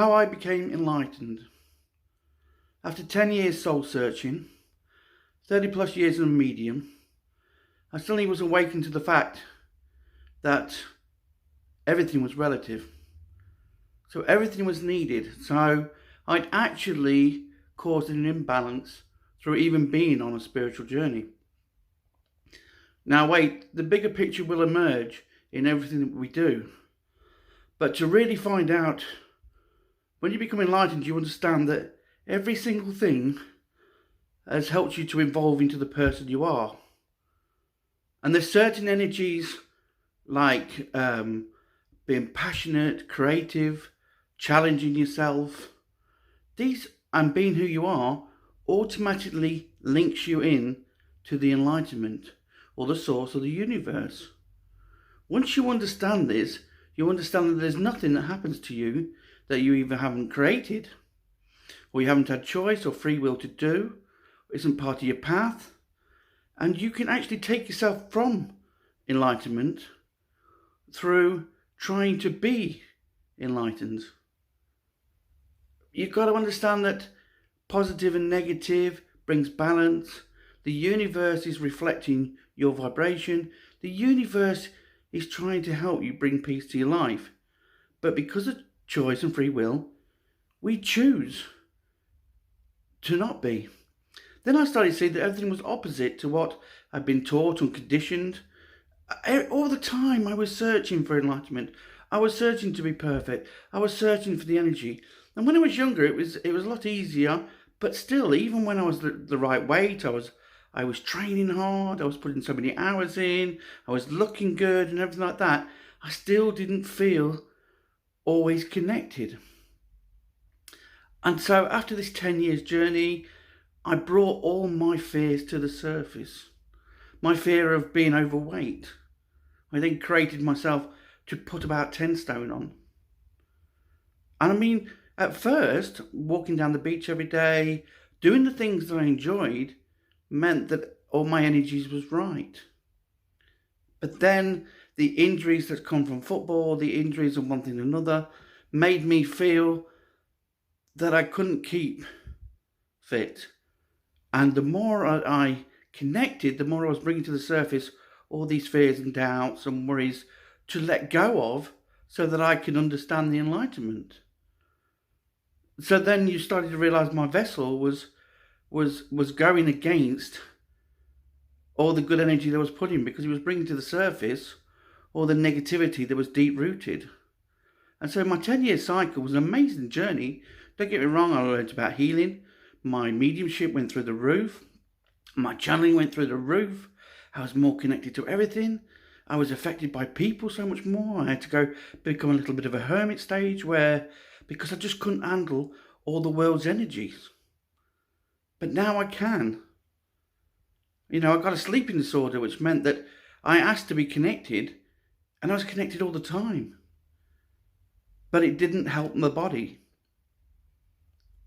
How I became enlightened. After 10 years soul searching, 30 plus years in a medium, I suddenly was awakened to the fact that everything was relative. So everything was needed. So I'd actually caused an imbalance through even being on a spiritual journey. Now wait, the bigger picture will emerge in everything that we do. But to really find out, when you become enlightened, you understand that every single thing has helped you to evolve into the person you are. And there's certain energies like being passionate, creative, challenging yourself. These, and being who you are, automatically links you in to the enlightenment or the source of the universe. Once you understand this, you understand that there's nothing that happens to you that you either haven't created, or you haven't had choice or free will to do, isn't part of your path, and you can actually take yourself from enlightenment through trying to be enlightened. You've got to understand that positive and negative brings balance. The universe is reflecting your vibration. The universe is trying to help you bring peace to your life. But because of choice and free will, we choose to not be. Then I started to see that everything was opposite to what I'd been taught and conditioned. All the time I was searching for enlightenment. I was searching to be perfect. I was searching for the energy. And when I was younger, it was a lot easier. But still, even when I was the right weight, I was training hard. I was putting so many hours in. I was looking good and everything like that. I still didn't feel always connected. And so after this 10 years journey, I brought all my fears to the surface. My fear of being overweight. I then created myself to put about 10 stone on. And I mean, at first, walking down the beach every day, doing the things that I enjoyed, meant that all my energies was right. But then the injuries that come from football, the injuries and one thing and another, made me feel that I couldn't keep fit. And the more I connected, the more I was bringing to the surface all these fears and doubts and worries to let go of, so that I can understand the enlightenment. So then you started to realize my vessel was going against all the good energy that was put in, because it was bringing to the surface all the negativity that was deep rooted. And so my 10-year cycle was an amazing journey. Don't get me wrong, I learned about healing. My mediumship went through the roof. My channeling went through the roof. I was more connected to everything. I was affected by people so much more. I had to go become a little bit of a hermit stage because I just couldn't handle all the world's energies. But now I can. I got a sleeping disorder, which meant that I asked to be connected, and I was connected all the time. But it didn't help my body.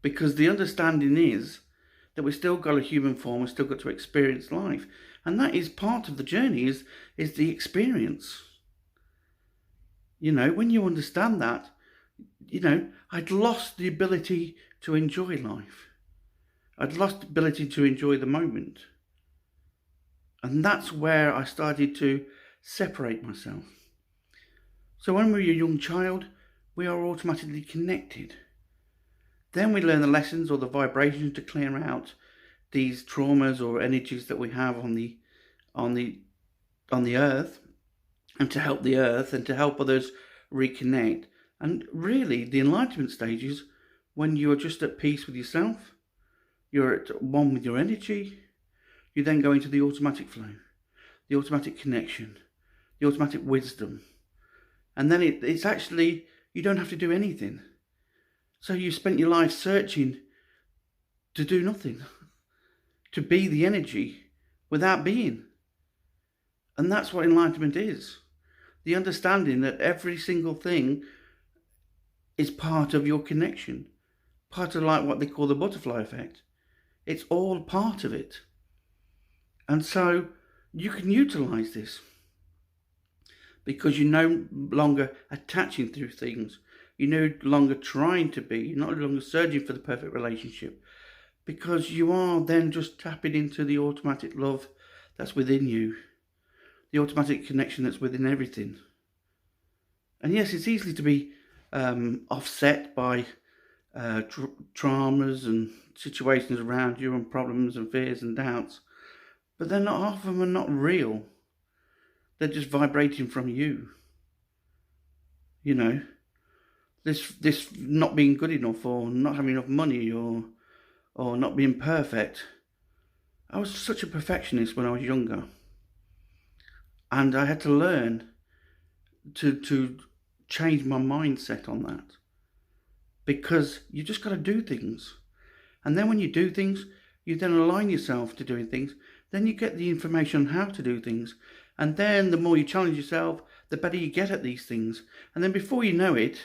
Because the understanding is that we've still got a human form, we've still got to experience life. And that is part of the journey, is the experience. When you understand that, I'd lost the ability to enjoy life. I'd lost the ability to enjoy the moment. And that's where I started to separate myself. So when we're a young child, we are automatically connected. Then we learn the lessons or the vibrations to clear out these traumas or energies that we have on the earth, and to help the earth and to help others reconnect. And really, the enlightenment stage is when you are just at peace with yourself, you're at one with your energy, you then go into the automatic flow, the automatic connection, the automatic wisdom. And then it's actually, you don't have to do anything. So you spent your life searching to do nothing, to be the energy without being. And that's what enlightenment is. The understanding that every single thing is part of your connection, part of like what they call the butterfly effect. It's all part of it. And so you can utilize this because you're no longer attaching to things. You're no longer trying to be. You're no longer searching for the perfect relationship, because you are then just tapping into the automatic love that's within you, the automatic connection that's within everything. And yes, it's easy to be offset by traumas and situations around you and problems and fears and doubts, but they're not, half of them are not real. They're just vibrating from you. You know, this not being good enough, or not having enough money, or not being perfect. I was such a perfectionist when I was younger, and I had to learn to change my mindset on that, because you just got to do things. And then when you do things, you then align yourself to doing things. Then you get the information on how to do things. And then the more you challenge yourself, the better you get at these things. And then before you know it,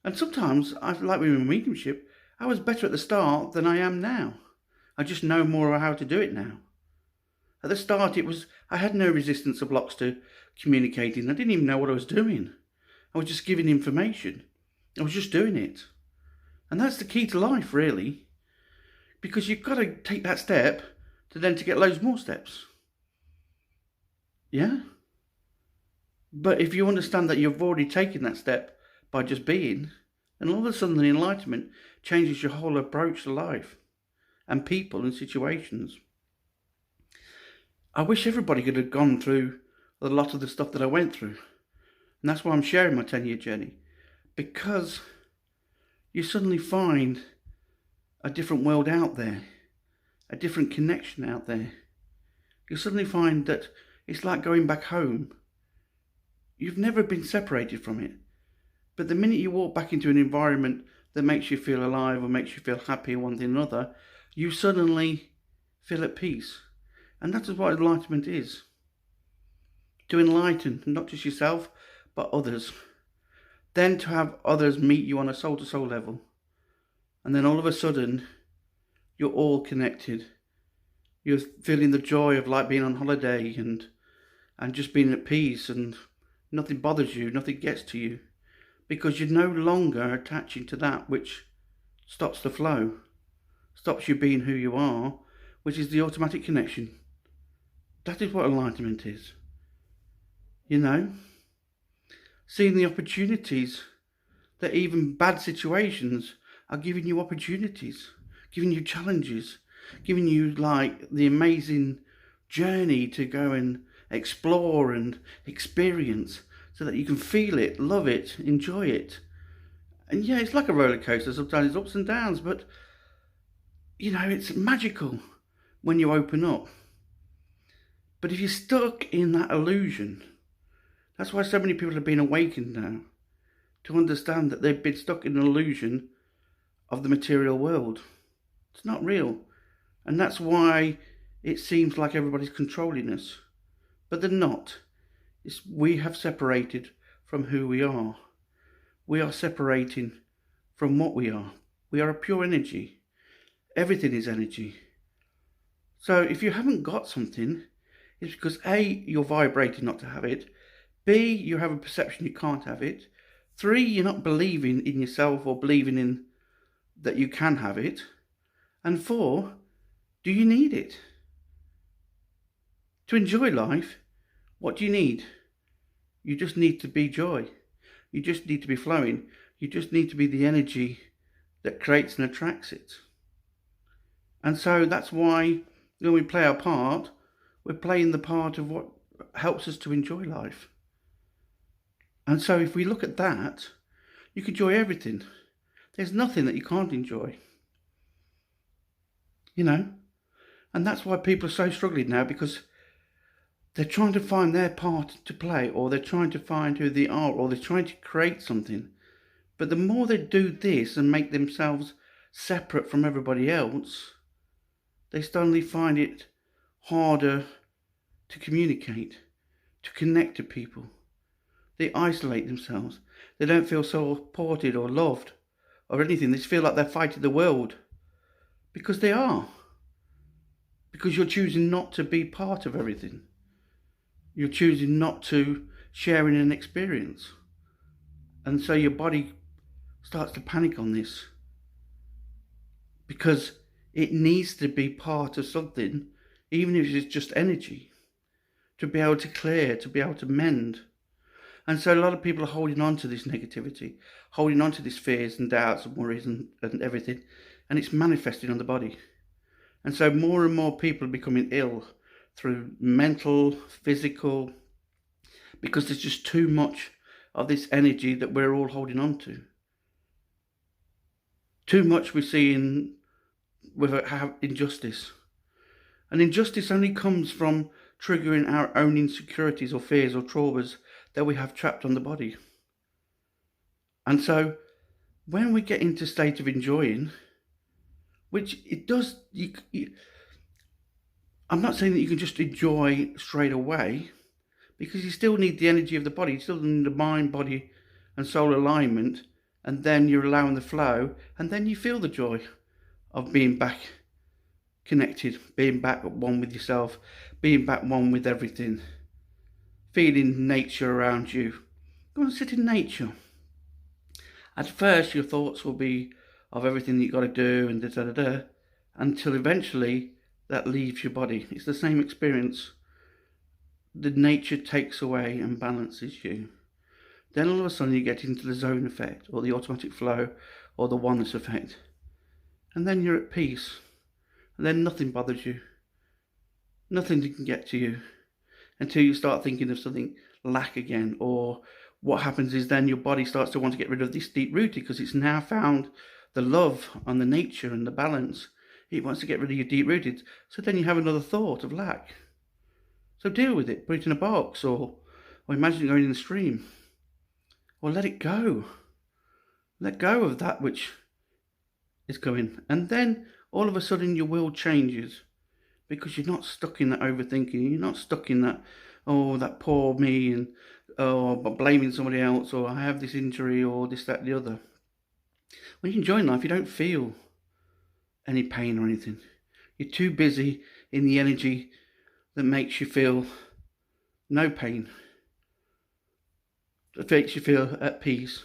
and sometimes, like with mediumship, I was better at the start than I am now. I just know more about how to do it now. At the start, I had no resistance or blocks to communicating. I didn't even know what I was doing. I was just giving information. I was just doing it. And that's the key to life, really. Because you've got to take that step to get loads more steps. Yeah? But if you understand that you've already taken that step by just being, then all of a sudden the enlightenment changes your whole approach to life and people and situations. I wish everybody could have gone through a lot of the stuff that I went through. And that's why I'm sharing my 10-year journey. Because you suddenly find a different world out there, a different connection out there. You suddenly find that it's like going back home. You've never been separated from it. But the minute you walk back into an environment that makes you feel alive or makes you feel happy one thing or another, you suddenly feel at peace. And that is what enlightenment is. To enlighten not just yourself, but others. Then to have others meet you on a soul-to-soul level. And then all of a sudden, you're all connected. You're feeling the joy of like being on holiday and just being at peace, and nothing bothers you, nothing gets to you. Because you're no longer attaching to that which stops the flow, stops you being who you are, which is the automatic connection. That is what enlightenment is. You know? Seeing the opportunities, that even bad situations are giving you opportunities, giving you challenges, giving you like the amazing journey to go and explore and experience, so that you can feel it, love it, enjoy it. And yeah, it's like a roller coaster, sometimes it's ups and downs, but you know, it's magical when you open up. But if you're stuck in that illusion, that's why so many people have been awakened now, to understand that they've been stuck in an illusion of the material world. It's not real. And that's why it seems like everybody's controlling us. But they're not. We have separated from who we are. We are separating from what we are. We are a pure energy. Everything is energy. So if you haven't got something, it's because A, you're vibrating not to have it. B, you have a perception you can't have it. 3, you're not believing in yourself or believing in that you can have it. And 4, do you need it? To enjoy life, what do you need? You just need to be joy. You just need to be flowing. You just need to be the energy that creates and attracts it. And so that's why when we play our part, we're playing the part of what helps us to enjoy life. And so if we look at that, you can enjoy everything. There's nothing that you can't enjoy. You know? And that's why people are so struggling now, because they're trying to find their part to play, or they're trying to find who they are, or they're trying to create something. But the more they do this and make themselves separate from everybody else, they suddenly find it harder to communicate, to connect to people. They isolate themselves. They don't feel supported or loved or anything. They just feel like they're fighting the world. Because they are. Because you're choosing not to be part of everything. You're choosing not to share in an experience. And so your body starts to panic on this, because it needs to be part of something, even if it's just energy, to be able to clear, to be able to mend. And so a lot of people are holding on to this negativity, holding on to these fears and doubts and worries and everything, and it's manifesting on the body. And so more and more people are becoming ill through mental, physical, because there's just too much of this energy that we're all holding on to. Too much we see with injustice. And injustice only comes from triggering our own insecurities or fears or traumas that we have trapped on the body. And so when we get into a state of enjoying, which it does, I'm not saying that you can just enjoy straight away, because you still need the energy of the body, you still need the mind, body and soul alignment, and then you're allowing the flow, and then you feel the joy of being back connected, being back at one with yourself, being back one with everything, feeling nature around you. Go and sit in nature. At first your thoughts will be of everything that you've got to do and da-da-da-da, until eventually that leaves your body. It's the same experience. The nature takes away and balances you. Then all of a sudden you get into the zone effect, or the automatic flow, or the oneness effect. And then you're at peace. And then nothing bothers you. Nothing can get to you until you start thinking of something lack again. Or what happens is then your body starts to want to get rid of this deep rooted, because it's now found the love on the nature and the balance. It wants to get rid of your deep rooted. So then you have another thought of lack. So deal with it. Put it in a box, or imagine going in the stream. Or let it go. Let go of that which is going. And then all of a sudden your will changes, because you're not stuck in that overthinking. You're not stuck in that, oh, that poor me, and oh, blaming somebody else, or I have this injury, or this, that, the other. When you enjoy life, you don't feel any pain or anything. You're too busy in the energy that makes you feel no pain. That makes you feel at peace,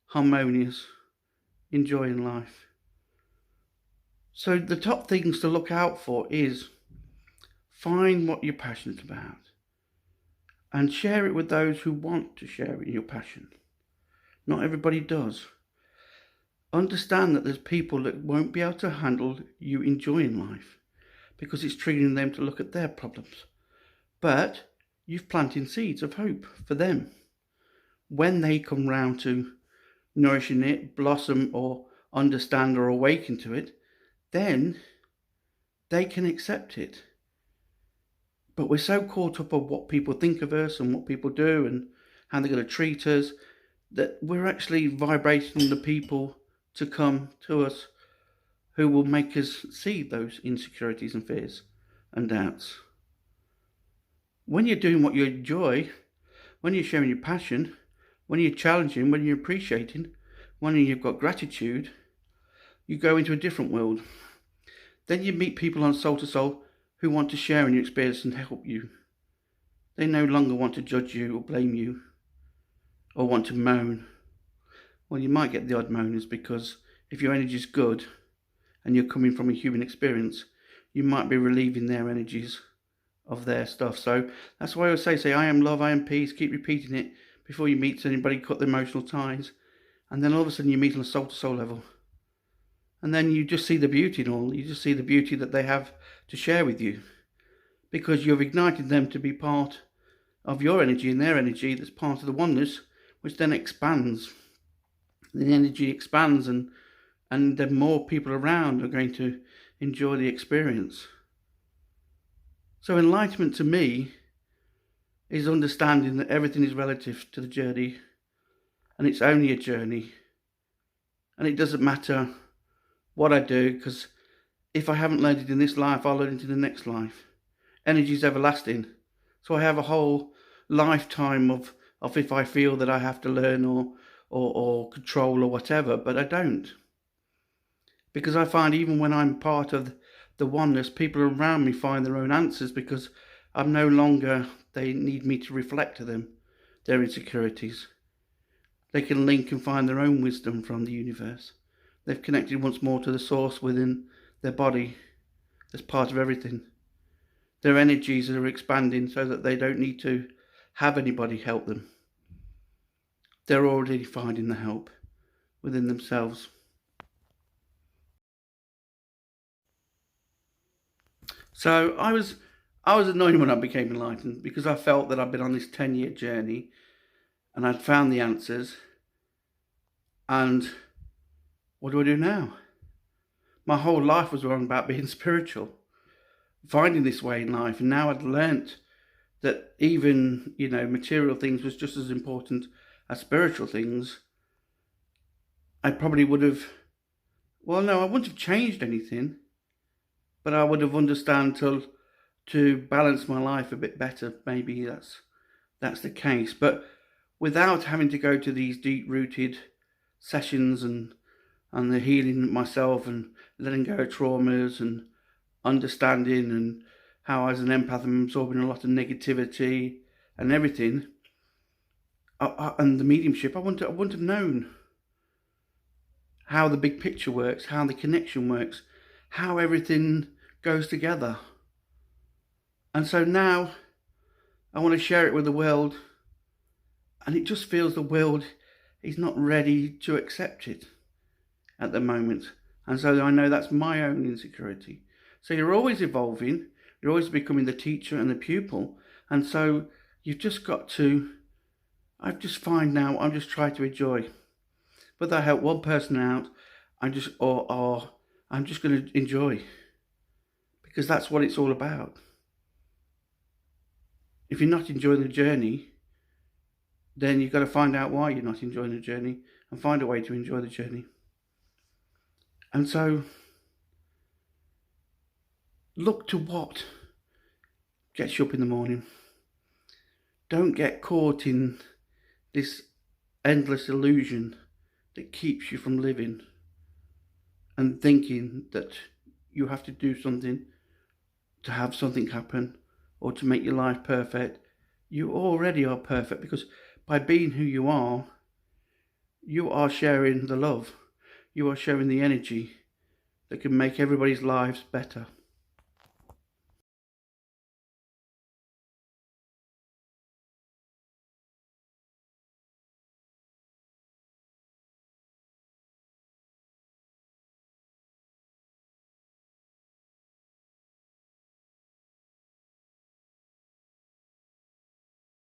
harmonious, enjoying life. So the top things to look out for is find what you're passionate about and share it with those who want to share your passion. Not everybody does. Understand that there's people that won't be able to handle you enjoying life, because it's triggering them to look at their problems. But you've planted seeds of hope for them. When they come round to nourishing it, blossom, or understand or awaken to it, then they can accept it. But we're so caught up on what people think of us and what people do and how they're going to treat us, that we're actually vibrating the people to come to us who will make us see those insecurities and fears and doubts. When you're doing what you enjoy, when you're sharing your passion, when you're challenging, when you're appreciating, when you've got gratitude, you go into a different world. Then you meet people on soul to soul who want to share in your experience and help you. They no longer want to judge you or blame you or want to moan. Well, you might get the odd moaners, because if your energy is good and you're coming from a human experience, you might be relieving their energies of their stuff. So that's why I always say, I am love, I am peace. Keep repeating it before you meet anybody, cut the emotional ties. And then all of a sudden you meet on a soul to soul level. And then you just see the beauty in all. You just see the beauty that they have to share with you, because you've ignited them to be part of your energy and their energy that's part of the oneness, which then expands. The energy expands, and then more people around are going to enjoy the experience. So enlightenment to me is understanding that everything is relative to the journey, and it's only a journey. And it doesn't matter what I do, because if I haven't learned it in this life, I'll learn it in the next life. Energy is everlasting. So I have a whole lifetime of if I feel that I have to learn or control or whatever, but I don't. Because I find even when I'm part of the oneness, people around me find their own answers, because I'm no longer, they need me to reflect to them their insecurities. They can link and find their own wisdom from the universe. They've connected once more to the source within their body as part of everything. Their energies are expanding so that they don't need to have anybody help them. They're already finding the help within themselves. So I was annoyed when I became enlightened, because I felt that I'd been on this 10-year journey and I'd found the answers. And what do I do now? My whole life was wrong about being spiritual, finding this way in life, and now I'd learnt that even, material things was just as important as spiritual things. I probably would have, well, no, I wouldn't have changed anything, but I would have understood to balance my life a bit better. Maybe that's the case. But without having to go to these deep-rooted sessions and the healing myself and letting go of traumas and understanding and how as an empath I'm absorbing a lot of negativity and everything, and the mediumship, I wouldn't have known how the big picture works, how the connection works, how everything goes together. And so now I want to share it with the world, and it just feels the world is not ready to accept it at the moment. And so I know that's my own insecurity. So you're always evolving, you're always becoming the teacher and the pupil. And so you've just got to, I just find now, I'm just trying to enjoy. Whether I help one person out, I'm just going to enjoy, because that's what it's all about. If you're not enjoying the journey, then you've got to find out why you're not enjoying the journey and find a way to enjoy the journey. And so look to what gets you up in the morning. Don't get caught in this endless illusion that keeps you from living and thinking that you have to do something to have something happen or to make your life perfect. You already are perfect, because by being who you are sharing the love. You are sharing the energy that can make everybody's lives better.